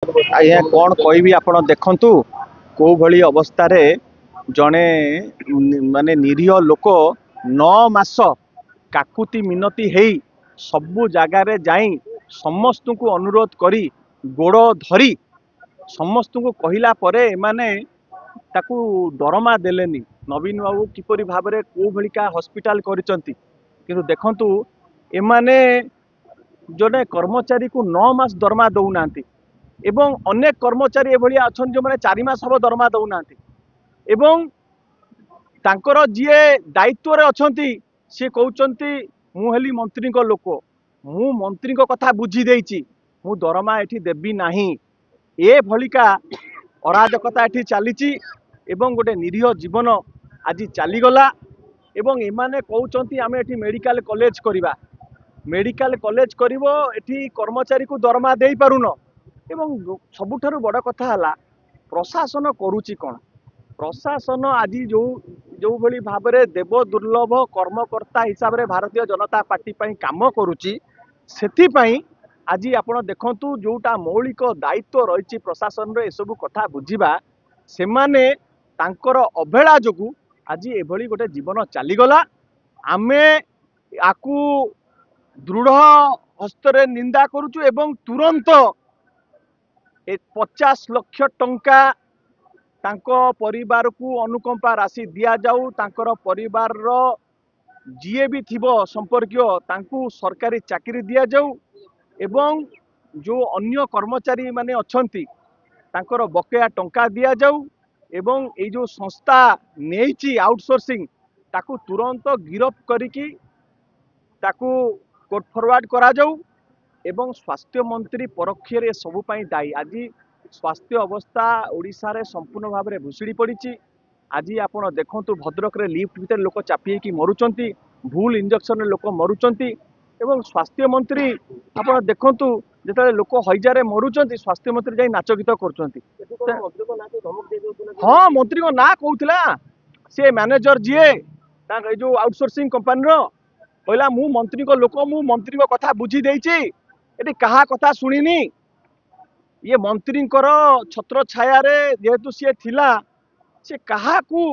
आज्ञा कौन कहबी आपण देखंतु को भली अवस्था रे जड़े माने निरीह लोक 9 मास काकुति मिनती हेई सबु जगार जाई समस्त को अनुरोध करी गोड़ धरी समस्त को कहला परे माने ताकू दरमा देलेनी। नवीन बाबू किपरि भाव में को भलिका हॉस्पिटल करिसंती किंतु देखंतु एमाने जड़े कर्मचारी को 9 मास दरमा दौना एवं अनेक कर्मचारी एभली अच्छा जो मैंने 4 मास हम दरमा दौना एवं तांकर जीए दायित्व रे अछंती सी कहउचंती मु हेली मंत्री को लोक मु मंत्री को कथा बुझी देइची मु दरमा एठी देबी नाही ए भलिका अराजकता एठी चलीची एवं गोटे निरीह जीवन आज चलीगला एवं एमाने कहउचंती आमे एठी मेडिकल कॉलेज करिबा मेडिकल कॉलेज करिवो एठी कर्मचारी को दरमा देई पारुन एवं सबुठारु बड़ कथा हला प्रशासन करूची कोन प्रशासन आज जो जो भली भाव में देव दुर्लभ कर्मकर्ता हिसाब से भारतीय जनता पार्टी पई काम करूची सेथिपई आज आपण देखंतु जोटा मौलिक दायित्व रही प्रशासन रे सब कथा बुझीबा से माने तांकर अवहेला जोगु आज एभली गोटे जीवन चलीगला आमे आकु दृढ़ हस्तरे निंदा करूचु एवं तुरंत 50 लाख टंका तांको परिवार को अनुकंपा राशि दिया जाऊ तांकर परिवार रो जीए भी थिबो संपर्कीय तांकू सरकारी चाकरी दिया जाऊ एवं जो अन्य कर्मचारी माने अछंती तांकर बकेया टंका दिया जाऊ एवं ए जो संस्था नेइची आउटसोर्सिंग ताकू तुरंत गिरफ करिकी ताकू कोर्ट फॉरवर्ड करा जाऊ एवं स्वास्थ्य मंत्री परोक्ष रे सबु पई दायी आज स्वास्थ्य अवस्था ओडिशा रे संपूर्ण भाव में भुसुड़ी पड़ी आज आपण देखंतु भद्रक रे लिफ्ट भीतर लोक चापी की मरुचंती भूल इंजेक्शन लोक मरुचंती एवं स्वास्थ्य मंत्री आपण देखंतु जेतले लोक हईजारे मरुचंती स्वास्थ्य मंत्री जाई नाच गीत करचंती हाँ मंत्री को ना कहूला से मैनेजर जीए जो आउटसोर्सिंग कंपनी रो कहला मु मंत्री को लोक मु मंत्री को कथा बुझी देइची एटी कहा कथा सुनिनी ये मंत्री छत्र छाया रे जेहेतु सी थिला से कहा को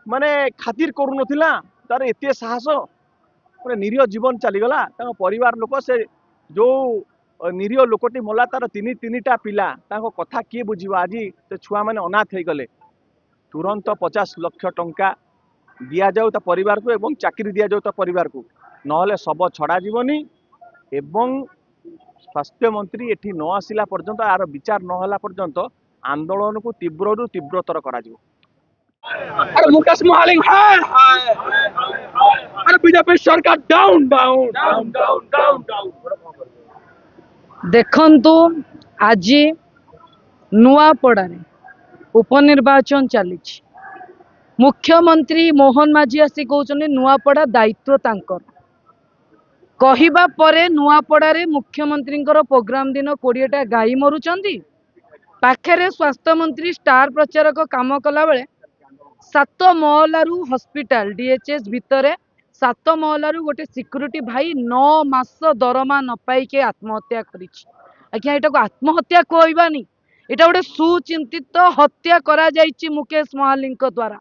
माने खातिर करू नथिला तार एते साहस गोटे निरीह जीवन चलीगला परिवार लोक से जो निरीह लोकटी मला तार तीनटा पिला कथा किए बुझीबो आज से छुआ मैंने अनाथ हो गले तुरंत 50 लाख टंका दिया जाऊ ता परिवार को एवं चाकरी दिया जाऊ ता परिवार को नहले सब छड़ा जीवनी एवं स्वास्थ्य मंत्री एठी न आसिला पर्यंत आर विचार न होला पर्यंत आंदोलन को तीव्र रु तीव्रतर करा जिवो। अरे मुकेश महालिंग हाय अरे बीजेपी सरकार down down down down down down देखंतु आज नुआपड़ा उपनिर्वाचन चली मुख्यमंत्री मोहन माझी आसी कहते नुआपड़ा दायित्व तांकर कहवा परे नुआपड़ा मुख्यमंत्री प्रोग्राम दिन 20टा गाई मरुचंदी पाखे स्वास्थ्य मंत्री स्टार प्रचारक काम कला बेले 7 महलारू हॉस्पिटल डीएचएस भितर 7 महलारू गोटे सिक्यूरिटी भाई 9 मास दरमा न पाइके आत्महत्या करिछि। आज्ञा एटा को आत्महत्या कहबानी एटा गोटे सुचिंतित हत्या करा जाइछि मुकेश महालिंग द्वारा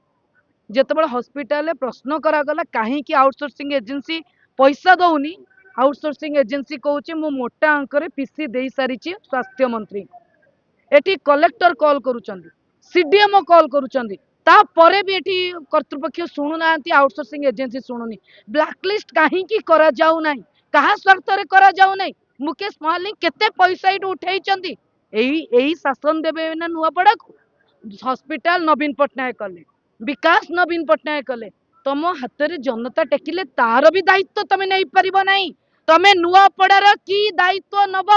जेतेबेले हॉस्पिटल प्रश्न करागला कहीं आउटसोर्सिंग एजेंसी पैसा दौनी आउटसोर्सिंग एजेंसी कहूँ मु मोटा अंकरे पीसी दे सारी स्वास्थ्य मंत्री एटी कलेक्टर कॉल करुचंदी सीडीएमओ कॉल करुचंदी तापरे भी एटी कर्तृपक्ष शुणुना आउटसोर्सिंग एजेंसी शुणुनी ब्लैकलिस्ट कहीं करा जाऊ नाही कहा स्वार्थ रे करा जाऊ नाही मुकेश महालिंग केते पैसा इट उठेइचंदी एही शासन देबे ना नुआपड़ा को हॉस्पिटल नवीन पटनायक कले विकास नवीन पटनायक कले तुम हाथ में जनता टेकिले तार भी दायित्व तुम नहीं पारिबो नहीं तमे नुआपड़ार की दायित्व नब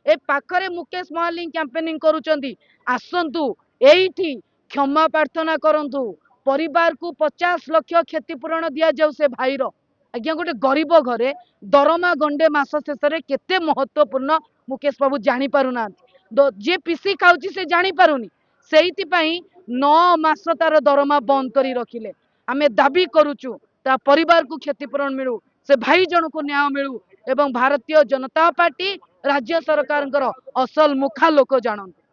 ए पाखरे मुकेश महालिंग कैंपेनिंग करूचंदी आसंतु एठी क्षमा प्रार्थना करंतु परिवार को 50 लाख क्षतिपूरण दिया जाऊ से भाईर आज्ञा गोटे गरीब घरे दरमा गंडे मास शेष केते महत्वपूर्ण मुकेश बाबू जानी पारुना जे पीसी खाऊची से जानी पारुनी सेइतिपई 9 मास तार दरमा बंद करी रखिले आमे दाबी करूचु ता परिवार को क्षतिपूरण मिलू से भाई जन को न्याय मिलू एवं भारतीय जनता पार्टी राज्य सरकार असल मुखा लोक जानते।